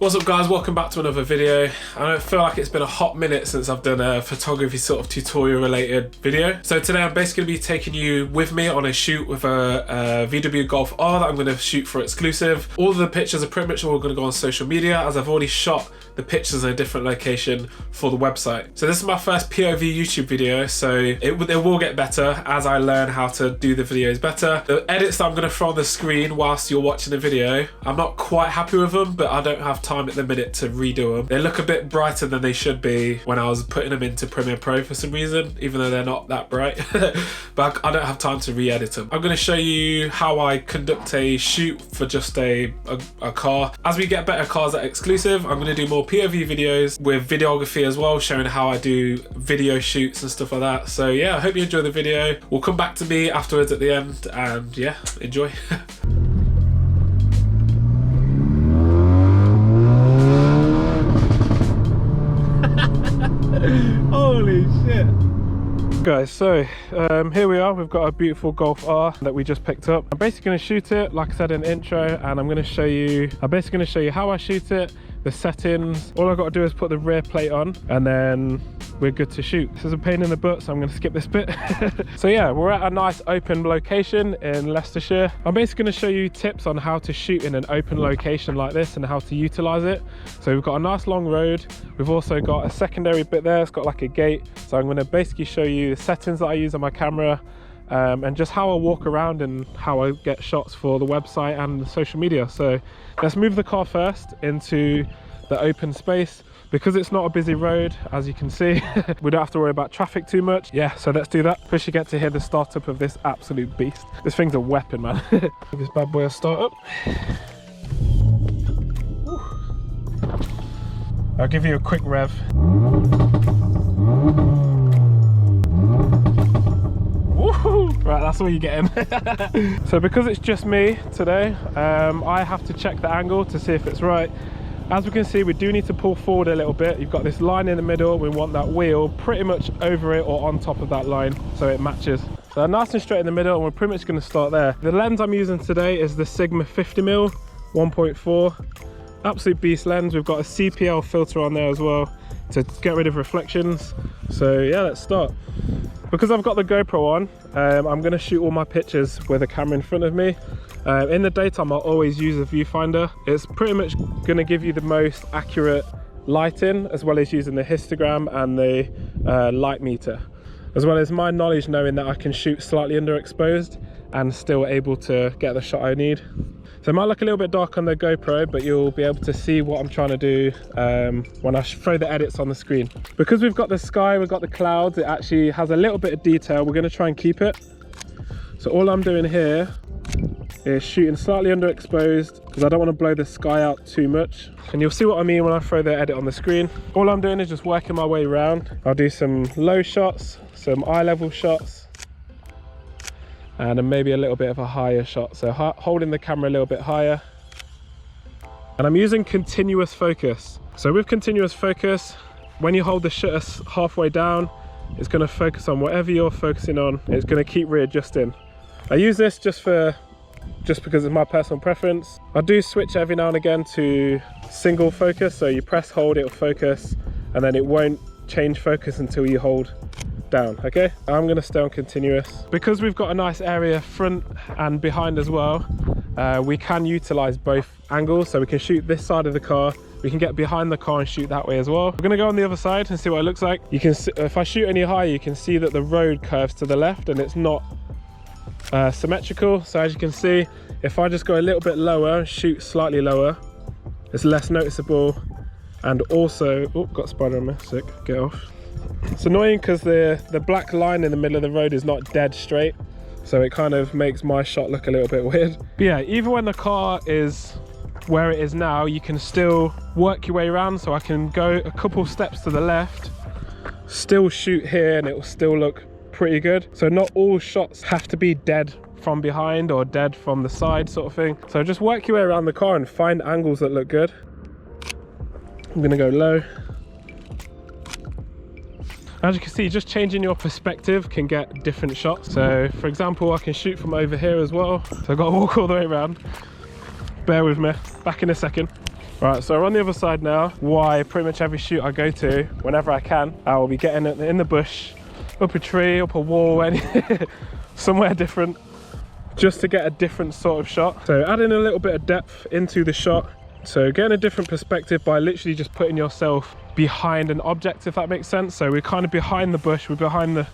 What's up guys, welcome back to another video. I don't feel like it's been a hot minute since I've done a photography sort of tutorial related video. So today I'm basically going to be taking you with me on a shoot with a VW Golf R that I'm going to shoot for exclusive. All of the pictures are pretty much all going to go on social media as I've already shot the pictures in a different location for the website. So this is my first POV YouTube video, so it will get better as I learn how to do the videos better. The edits that I'm going to throw on the screen whilst you're watching the video, I'm not quite happy with them, but I don't have time at the minute to redo them. They look a bit brighter than they should be when I was putting them into Premiere Pro for some reason, even though they're not that bright. But I don't have time to re-edit them. I'm going to show you how I conduct a shoot for just a car. As we get better cars that are exclusive, I'm going to do more POV videos with videography as well, showing how I do video shoots and stuff like that. So yeah, I hope you enjoy the video. We'll come back to me afterwards at the end, and yeah, enjoy. Holy shit. Guys, so here we are. We've got a beautiful Golf R that we just picked up. I'm basically going to shoot it like I said in the intro, and I'm basically going to show you how I shoot it, the settings. All I've got to do is put the rear plate on and then we're good to shoot. This is a pain in the butt, so I'm going to skip this bit. So yeah, we're at a nice open location in Leicestershire. I'm basically going to show you tips on how to shoot in an open location like this and how to utilize it. So we've got a nice long road. We've also got a secondary bit there. It's got like a gate. So I'm going to basically show you the settings that I use on my camera, and just how I walk around and how I get shots for the website and the social media. So let's move the car first into the open space. Because it's not a busy road, as you can see, we don't have to worry about traffic too much. Yeah, so let's do that. First you get to hear the startup of this absolute beast. This thing's a weapon, man. This bad boy will start up. I'll give you a quick rev. Right, that's all you're getting. So because it's just me today, I have to check the angle to see if it's right. As we can see, we do need to pull forward a little bit. You've got this line in the middle. We want that wheel pretty much over it or on top of that line so it matches. So nice and straight in the middle, and we're pretty much going to start there. The lens I'm using today is the Sigma 50mm 1.4. Absolute beast lens. We've got a CPL filter on there as well to get rid of reflections. So yeah, let's start. Because I've got the GoPro on, I'm going to shoot all my pictures with a camera in front of me. In the daytime, I'll always use a viewfinder. It's pretty much going to give you the most accurate lighting, as well as using the histogram and the light meter, as well as my knowledge knowing that I can shoot slightly underexposed and still able to get the shot I need. So it might look a little bit dark on the GoPro, but you'll be able to see what I'm trying to do when I throw the edits on the screen. Because we've got the sky, we've got the clouds, it actually has a little bit of detail. We're going to try and keep it. So all I'm doing here is shooting slightly underexposed because I don't want to blow the sky out too much. And you'll see what I mean when I throw the edit on the screen. All I'm doing is just working my way around. I'll do some low shots, some eye level shots, and then maybe a little bit of a higher shot. So holding the camera a little bit higher. And I'm using continuous focus. So with continuous focus, when you hold the shutter halfway down, it's going to focus on whatever you're focusing on. It's going to keep readjusting. I use this just because it's my personal preference. I do switch every now and again to single focus. So you press hold, it'll focus, and then it won't change focus until you hold down. Okay, I'm going to stay on continuous. Because we've got a nice area front and behind as well, we can utilize both angles. So we can shoot this side of the car, we can get behind the car and shoot that way as well. We're going to go on the other side and see what it looks like. You can see, if I shoot any higher, you can see that the road curves to the left and it's not symmetrical. So as you can see, if I just go a little bit lower, shoot slightly lower, it's less noticeable. And also, oh, got a spider on me, sick, get off. It's annoying because the black line in the middle of the road is not dead straight, so it kind of makes my shot look a little bit weird. But yeah, even when the car is where it is now, you can still work your way around. So I can go a couple steps to the left, still shoot here, and it will still look pretty good. So not all shots have to be dead from behind or dead from the side sort of thing. So just work your way around the car and find angles that look good. I'm gonna go low. As you can see, just changing your perspective can get different shots. So for example, I can shoot from over here as well. So I've got to walk all the way around. Bear with me, back in a second. Right, so we're on the other side now. Why pretty much every shoot I go to, whenever I can, I will be getting it in the bush, up a tree, up a wall, somewhere different, just to get a different sort of shot. So adding a little bit of depth into the shot. So getting a different perspective by literally just putting yourself behind an object, if that makes sense. So we're kind of behind the bush, we're behind the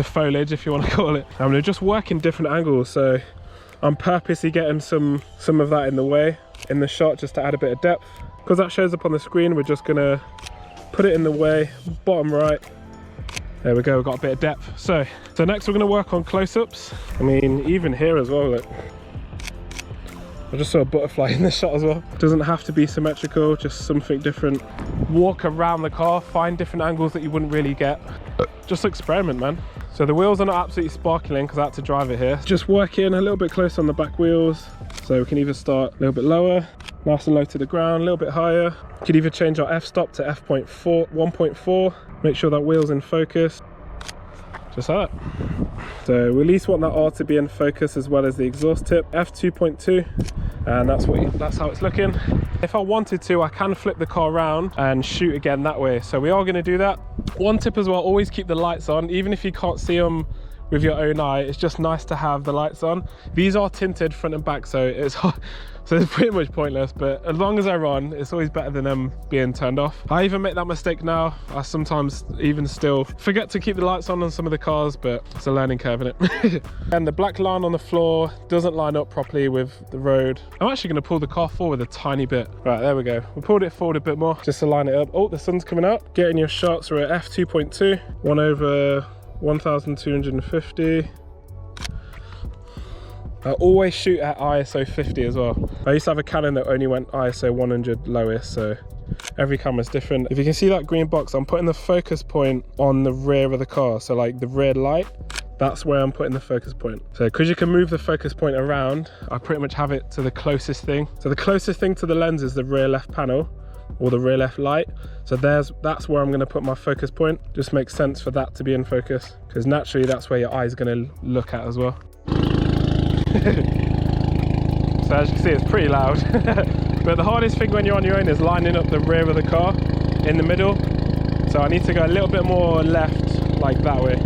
foliage, if you want to call it. And we're just working different angles. So I'm purposely getting some of that in the way in the shot, just to add a bit of depth. Because that shows up on the screen, we're just gonna put it in the way, bottom right. There we go, we've got a bit of depth. So next we're gonna work on close-ups. I mean, even here as well, look. I just saw a butterfly in the shot as well. Doesn't have to be symmetrical, just something different. Walk around the car, find different angles that you wouldn't really get. Just experiment, man. So the wheels are not absolutely sparkling because I had to drive it here. Just working a little bit close on the back wheels. So we can either start a little bit lower, nice and low to the ground, a little bit higher. You could either change our f-stop to f.4, 1.4. Make sure that wheel's in focus. Just like that. So we at least want that R to be in focus as well as the exhaust tip. F2.2, and that's how it's looking. If I wanted to, I can flip the car around and shoot again that way. So we are going to do that. One tip as well, always keep the lights on, even if you can't see them with your own eye. It's just nice to have the lights on. These are tinted front and back, so it's pretty much pointless, but as long as they're on, it's always better than them being turned off. I even make that mistake now. I sometimes even still forget to keep the lights on some of the cars, but it's a learning curve, innit? And the black line on the floor doesn't line up properly with the road. I'm actually going to pull the car forward a tiny bit. Right, there we go. We pulled it forward a bit more just to line it up. Oh, the sun's coming out. Getting your shots, we're at f2.2, 1/1250. I always shoot at ISO 50 as well. I used to have a Canon that only went ISO 100 lowest, so every camera's different. If you can see that green box, I'm putting the focus point on the rear of the car. So like the rear light, that's where I'm putting the focus point. So because you can move the focus point around, I pretty much have it to the closest thing. So the closest thing to the lens is the rear left panel or the rear left light. So that's where I'm going to put my focus point. Just makes sense for that to be in focus, because naturally that's where your eye is going to look at as well. So as you can see, it's pretty loud. But the hardest thing when you're on your own is lining up the rear of the car in the middle. So I need to go a little bit more left, like that way.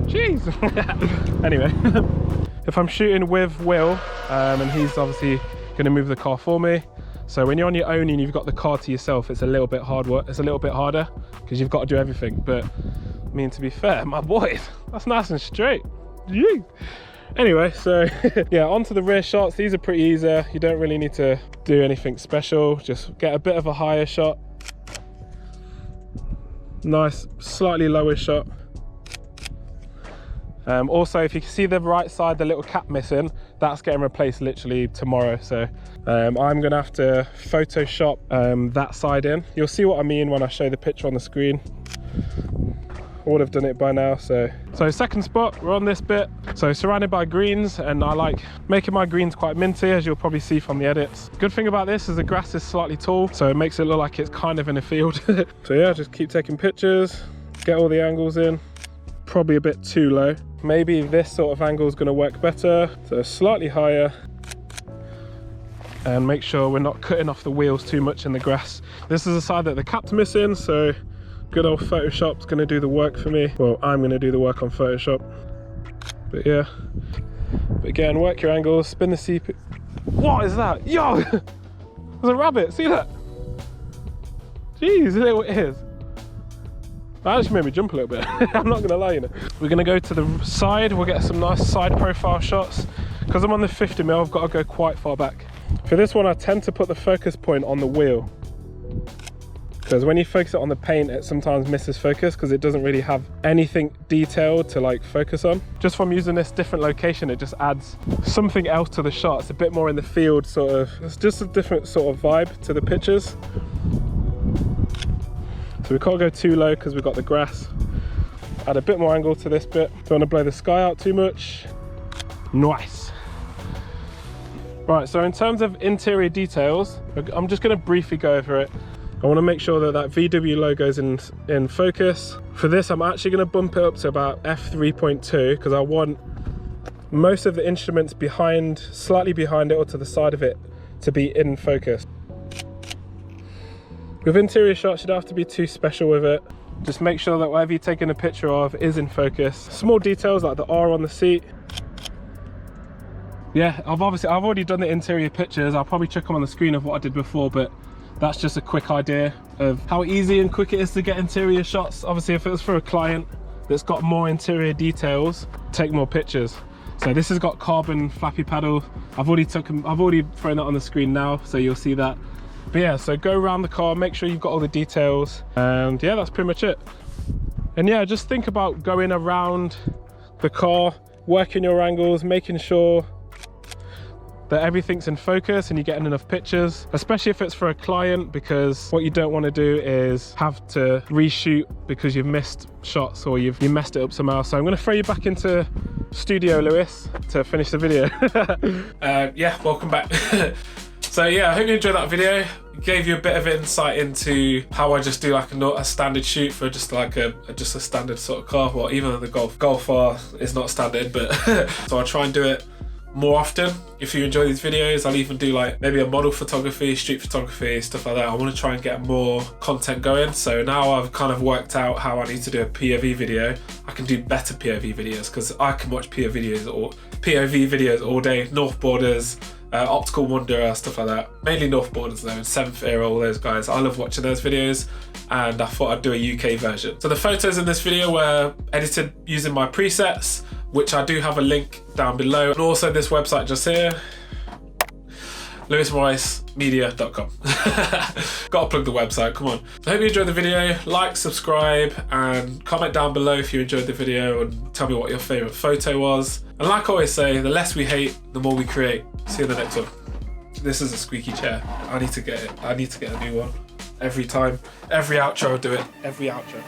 Jeez. Anyway, if I'm shooting with Will, and he's obviously going to move the car for me. So when you're on your own and you've got the car to yourself, it's a little bit hard work. It's a little bit harder because you've got to do everything. But I mean, to be fair, my boys, that's nice and straight. Yee. Anyway, so yeah, onto the rear shots. These are pretty easy. You don't really need to do anything special. Just get a bit of a higher shot. Nice, slightly lower shot. Also, if you can see the right side, the little cap missing, that's getting replaced literally tomorrow. So I'm gonna have to Photoshop that side in. You'll see what I mean when I show the picture on the screen. I would have done it by now. So second spot, we're on this bit. So surrounded by greens, and I like making my greens quite minty, as you'll probably see from the edits. Good thing about this is the grass is slightly tall, so it makes it look like it's kind of in a field. So yeah, just keep taking pictures, get all the angles in. Probably a bit too low. Maybe this sort of angle is going to work better. So slightly higher. And make sure we're not cutting off the wheels too much in the grass. This is the side that the cap's missing, so good old Photoshop's going to do the work for me. Well, I'm going to do the work on Photoshop. But yeah. But again, work your angles, spin the CP. What is that? Yo! There's a rabbit, see that? Jeez, look what it is. That actually made me jump a little bit. I'm not gonna lie, you know. We're gonna go to the side. We'll get some nice side profile shots. Because I'm on the 50mm, I've got to go quite far back. For this one, I tend to put the focus point on the wheel. Because when you focus it on the paint, it sometimes misses focus because it doesn't really have anything detailed to like focus on. Just from using this different location, it just adds something else to the shot. It's a bit more in the field sort of. It's just a different sort of vibe to the pictures. So we can't go too low because we've got the grass. Add a bit more angle to this bit. Don't want to blow the sky out too much. Nice. Right, so in terms of interior details, I'm just going to briefly go over it. I want to make sure that that VW logo is in focus. For this, I'm actually going to bump it up to about f3.2 because I want most of the instruments behind, slightly behind it or to the side of it, to be in focus. With interior shots, you don't have to be too special with it. Just make sure that whatever you're taking a picture of is in focus. Small details like the R on the seat. Yeah, I've already done the interior pictures. I'll probably check them on the screen of what I did before, but that's just a quick idea of how easy and quick it is to get interior shots. Obviously, if it was for a client that's got more interior details, take more pictures. So this has got carbon flappy paddle. I've already thrown that on the screen now, so you'll see that. But yeah, so go around the car, make sure you've got all the details, and yeah, that's pretty much it. And yeah, just think about going around the car, working your angles, making sure that everything's in focus and you're getting enough pictures, especially if it's for a client, because what you don't want to do is have to reshoot because you've missed shots or you messed it up somehow. So I'm going to throw you back into studio, Lewis, to finish the video. Yeah, welcome back. So yeah, I hope you enjoyed that video. It gave you a bit of insight into how I just do like a standard shoot for just like a standard sort of car. Well, even though the Golf R is not standard, but so I try and do it more often. If you enjoy these videos, I'll even do like maybe a model photography, street photography, stuff like that. I want to try and get more content going. So now I've kind of worked out how I need to do a POV video. I can do better POV videos because I can watch POV videos all day. North Borders, Optical Wanderer, stuff like that. Mainly North Borders though, and 7th Era, all those guys. I love watching those videos, and I thought I'd do a UK version. So the photos in this video were edited using my presets, which I do have a link down below, and also this website just here, lewismorrismedia.com. Gotta plug the website, come on. I hope you enjoyed the video. Like, subscribe, and comment down below if you enjoyed the video and tell me what your favourite photo was. And like I always say, the less we hate, the more we create. See you in the next one. This is a squeaky chair. I need to get it. I need to get a new one. Every time. Every outro I'll do it. Every outro.